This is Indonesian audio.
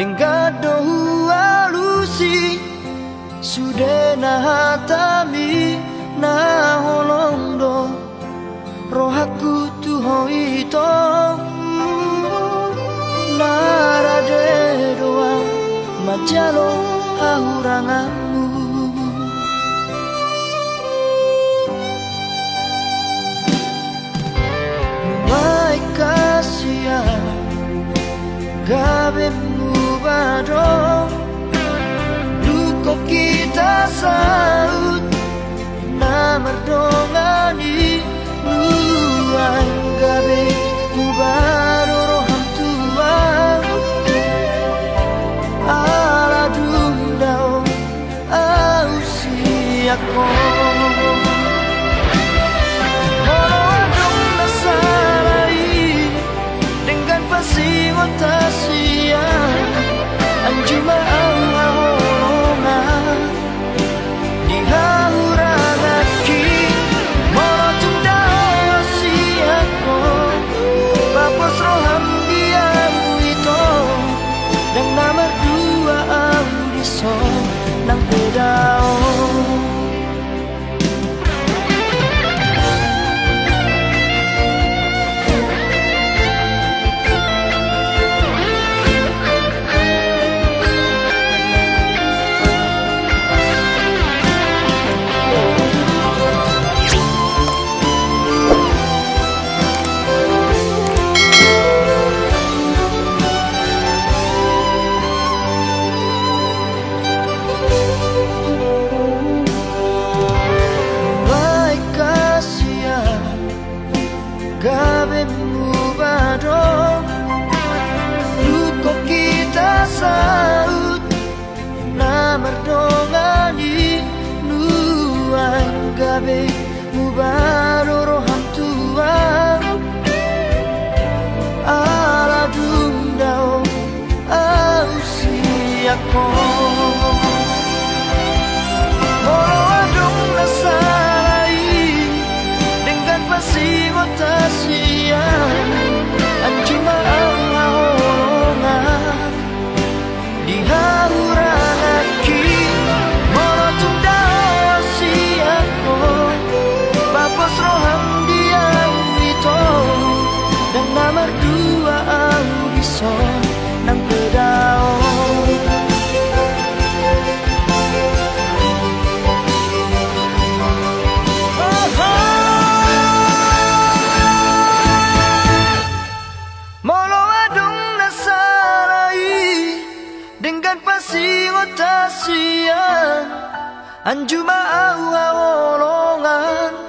Dengado alusi sudah nahatami na holondo rohaku tuho ito narade doa majalo hahuranganmu mai kasihan gabemu bado duko kita saut na merdongani nuan gabe mubaro roham tua ala dundao ausiako Tasia anjuma ahorona di haurangaki motum dasiako bapos roham diamu itu dan nama dua audiso nang bedao gabemu bado duko kita saut na merdongani nuan gabe mubaro roham tua ala dundao ausiako Tasia anjuma ahorona di haurangaki motum dasiako bapos roham diam itu dan nama dua audiso nang bedao dengan pasir tasian anjuma awolongan